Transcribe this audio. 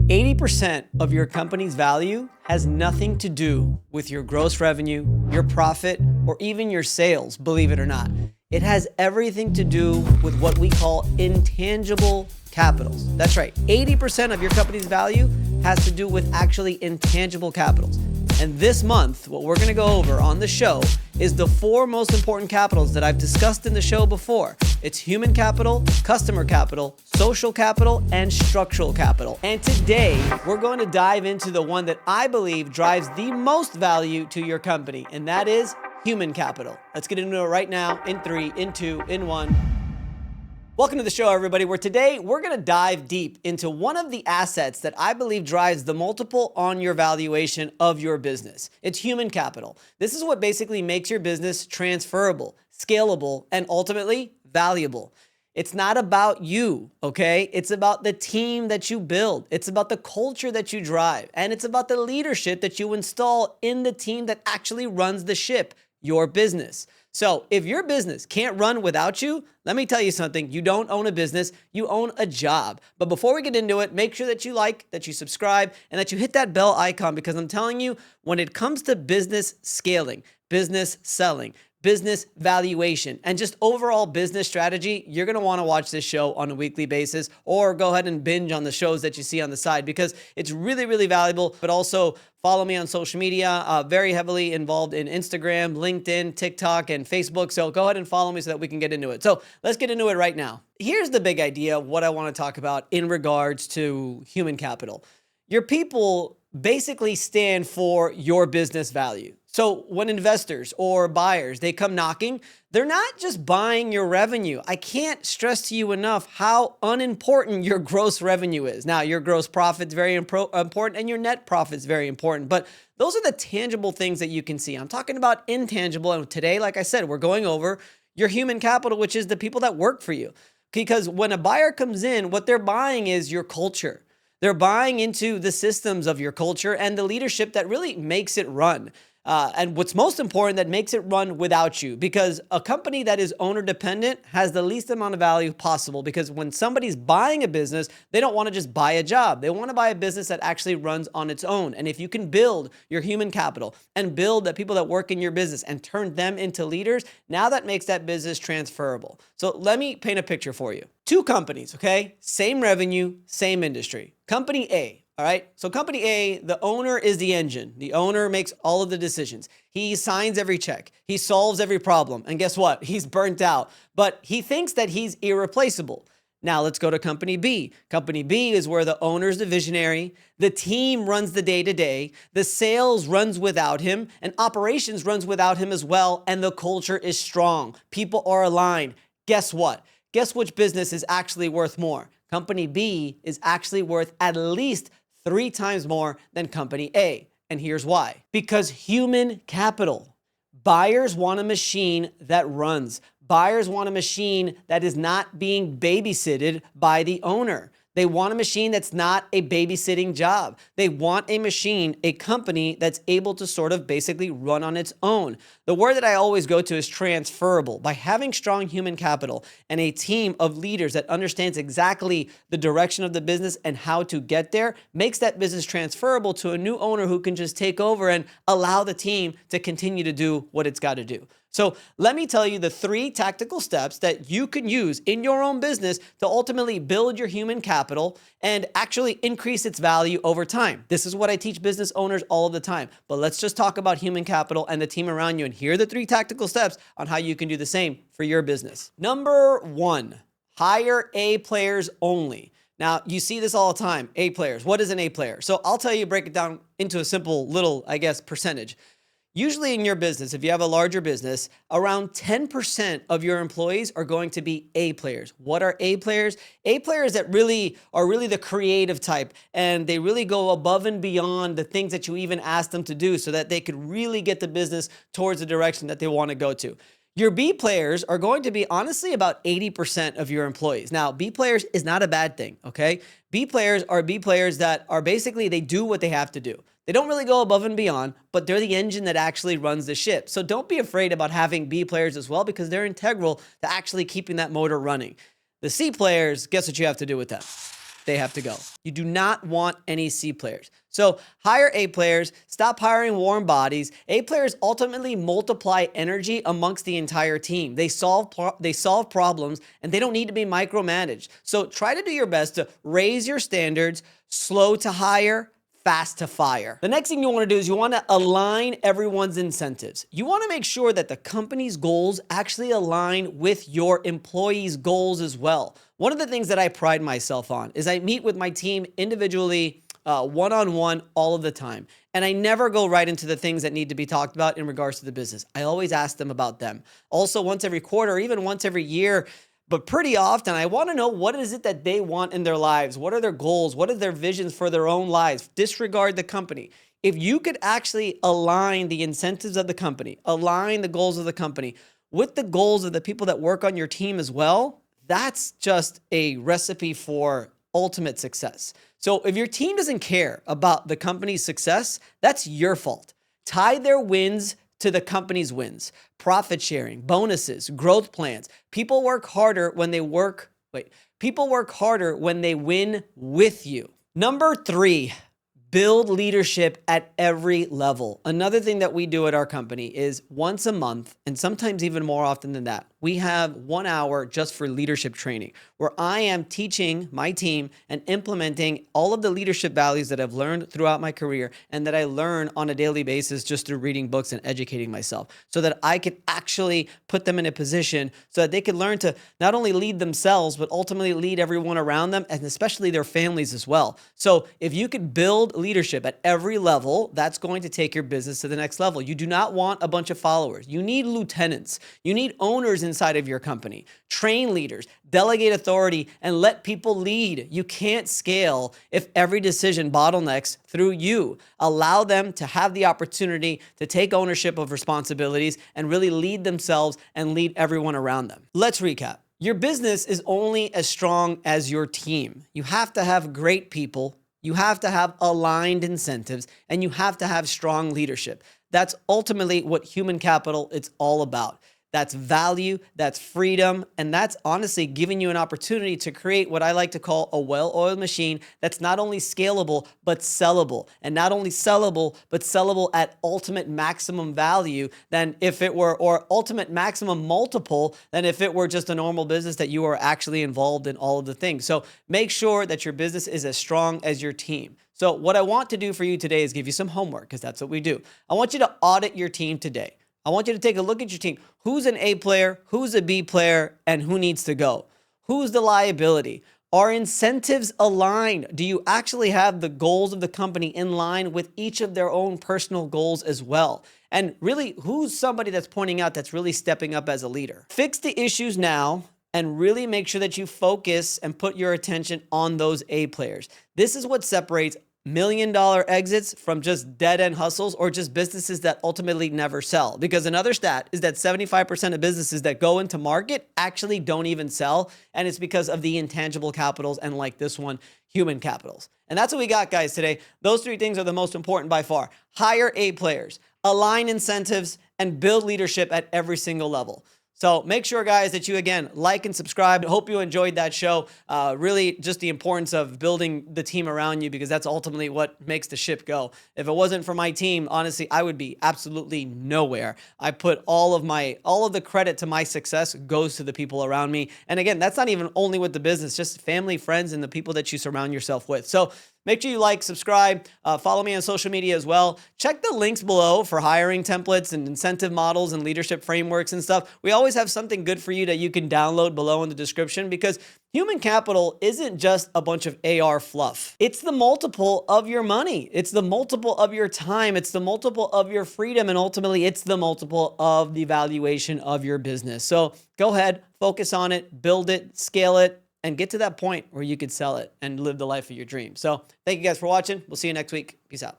80% of your company's value has nothing to do with your gross revenue, your profit, or even your sales, believe it or not. It has everything to do with what we call intangible capitals. That's right, 80% of your company's value has to do with actually intangible capitals. And this month, what we're gonna go over on the show is the 4 most important capitals that I've discussed in the show before. It's human capital, customer capital, social capital, and structural capital. And today, we're going to dive into the one that I believe drives the most value to your company, and that is human capital. Let's get into it right now in 3, in 2, in 1. Welcome to the show, everybody, where today we're going to dive deep into one of the assets that I believe drives the multiple on your valuation of your business. It's human capital. This is what basically makes your business transferable, scalable, and ultimately valuable. It's not about you, okay? It's about the team that you build. It's about the culture that you drive. And it's about the leadership that you install in the team that actually runs the ship, your business. So if your business can't run without you, let me tell you something. You don't own a business, you own a job. But before we get into it, make sure that you like, that you subscribe, and that you hit that bell icon, because I'm telling you, when it comes to business scaling, business selling, business valuation, and just overall business strategy, you're gonna wanna watch this show on a weekly basis, or go ahead and binge on the shows that you see on the side, because it's really, really valuable. But also follow me on social media, very heavily involved in Instagram, LinkedIn, TikTok, and Facebook. So go ahead and follow me so that we can get into it. So let's get into it right now. Here's the big idea of what I wanna talk about in regards to human capital. Your people basically stand for your business value. So when investors or buyers, they come knocking, they're not just buying your revenue. I can't stress to you enough how unimportant your gross revenue is. Now, your gross profit's very important and your net profit's very important, but those are the tangible things that you can see. I'm talking about intangible, and today, like I said, we're going over your human capital, which is the people that work for you. Because when a buyer comes in, what they're buying is your culture. They're buying into the systems of your culture and the leadership that really makes it run. And what's most important, that makes it run without you, because a company that is owner dependent has the least amount of value possible. Because when somebody's buying a business, they don't want to just buy a job. They want to buy a business that actually runs on its own. And if you can build your human capital and build the people that work in your business and turn them into leaders, now that makes that business transferable. So let me paint a picture for you. 2 companies, okay? Same revenue, same industry. Company A. All right. So company A, the owner is the engine. The owner makes all of the decisions. He signs every check. He solves every problem. And guess what? He's burnt out, but he thinks that he's irreplaceable. Now let's go to company B. Company B is where the owner's the visionary. The team runs the day-to-day. The sales runs without him, and operations runs without him as well. And the culture is strong. People are aligned. Guess what? Guess which business is actually worth more? Company B is actually worth at least 3 times more than company A. And here's why. Because human capital. Buyers want a machine that runs. Buyers want a machine that is not being babysitted by the owner. They want a machine that's not a babysitting job. They want a machine, a company that's able to sort of basically run on its own. The word that I always go to is transferable. By having strong human capital and a team of leaders that understands exactly the direction of the business and how to get there, makes that business transferable to a new owner who can just take over and allow the team to continue to do what it's got to do. So let me tell you the 3 tactical steps that you can use in your own business to ultimately build your human capital and actually increase its value over time. This is what I teach business owners all of the time. But let's just talk about human capital and the team around you. And here are the 3 tactical steps on how you can do the same for your business. Number 1, hire A players only. Now, you see this all the time, A players. What is an A player? So I'll tell you, break it down into a simple little, percentage. Usually in your business, if you have a larger business, around 10% of your employees are going to be A players. What are A players? A players that really are the creative type, and they really go above and beyond the things that you even ask them to do so that they could really get the business towards the direction that they want to go to. Your B players are going to be honestly about 80% of your employees. Now, B players is not a bad thing, okay? B players are B players that are basically, they do what they have to do. They don't really go above and beyond, but they're the engine that actually runs the ship. So don't be afraid about having B players as well, because they're integral to actually keeping that motor running. The C players, guess what you have to do with them? they have to go. You do not want any C players. So hire A players, stop hiring warm bodies. A players ultimately multiply energy amongst the entire team. They solve problems, and they don't need to be micromanaged. So try to do your best to raise your standards, slow to hire, fast to fire. The next thing you want to do is you want to align everyone's incentives. You want to make sure that the company's goals actually align with your employees' goals as well. One of the things that I pride myself on is I meet with my team individually, one-on-one all of the time. And I never go right into the things that need to be talked about in regards to the business. I always ask them about them. Also, once every quarter, or even once every year, but pretty often, I want to know what is it that they want in their lives? What are their goals? What are their visions for their own lives? Disregard the company. If you could actually align the incentives of the company, align the goals of the company with the goals of the people that work on your team as well, that's just a recipe for ultimate success. So if your team doesn't care about the company's success, that's your fault. Tie their wins to the company's wins, profit sharing, bonuses, growth plans. People work harder when they win with you. Number 3, build leadership at every level. Another thing that we do at our company is once a month, and sometimes even more often than that, we have 1 hour just for leadership training, where I am teaching my team and implementing all of the leadership values that I've learned throughout my career and that I learn on a daily basis just through reading books and educating myself, so that I can actually put them in a position so that they can learn to not only lead themselves, but ultimately lead everyone around them, and especially their families as well. So if you could build leadership at every level, that's going to take your business to the next level. You do not want a bunch of followers. You need lieutenants. You need owners inside of your company. Train leaders, delegate authority, and let people lead. You can't scale if every decision bottlenecks through you. Allow them to have the opportunity to take ownership of responsibilities and really lead themselves and lead everyone around them. Let's recap. Your business is only as strong as your team. You have to have great people. You have to have aligned incentives, and you have to have strong leadership. That's ultimately what human capital is all about. That's value, that's freedom, and that's honestly giving you an opportunity to create what I like to call a well-oiled machine that's not only scalable, but sellable. And not only sellable, but sellable at ultimate maximum value than if it were, or ultimate maximum multiple than if it were just a normal business that you are actually involved in all of the things. So make sure that your business is as strong as your team. So what I want to do for you today is give you some homework, because that's what we do. I want you to audit your team today. I want you to take a look at your team. Who's an A player? Who's a B player? And who needs to go? Who's the liability? Are incentives aligned? Do you actually have the goals of the company in line with each of their own personal goals as well? And really, who's somebody that's pointing out that's really stepping up as a leader? Fix the issues now and really make sure that you focus and put your attention on those A players. This is what separates $1 million exits from just dead-end hustles or just businesses that ultimately never sell. Because another stat is that 75% of businesses that go into market actually don't even sell, and it's because of the intangible capitals and, like this one, human capitals. And that's what we got, guys, today. Those 3 things are the most important by far. Hire A players, align incentives, and build leadership at every single level. So make sure, guys, that you, again, like and subscribe. I hope you enjoyed that show. Really just the importance of building the team around you, because that's ultimately what makes the ship go. If it wasn't for my team, honestly, I would be absolutely nowhere. I put all of the credit to my success goes to the people around me. And again, that's not even only with the business, just family, friends, and the people that you surround yourself with. So make sure you like, subscribe, follow me on social media as well. Check the links below for hiring templates and incentive models and leadership frameworks and stuff. We always have something good for you that you can download below in the description, because human capital isn't just a bunch of AR fluff. It's the multiple of your money. It's the multiple of your time. It's the multiple of your freedom. And ultimately, it's the multiple of the valuation of your business. So go ahead, focus on it, build it, scale it, and get to that point where you could sell it and live the life of your dreams. So thank you guys for watching. We'll see you next week. Peace out.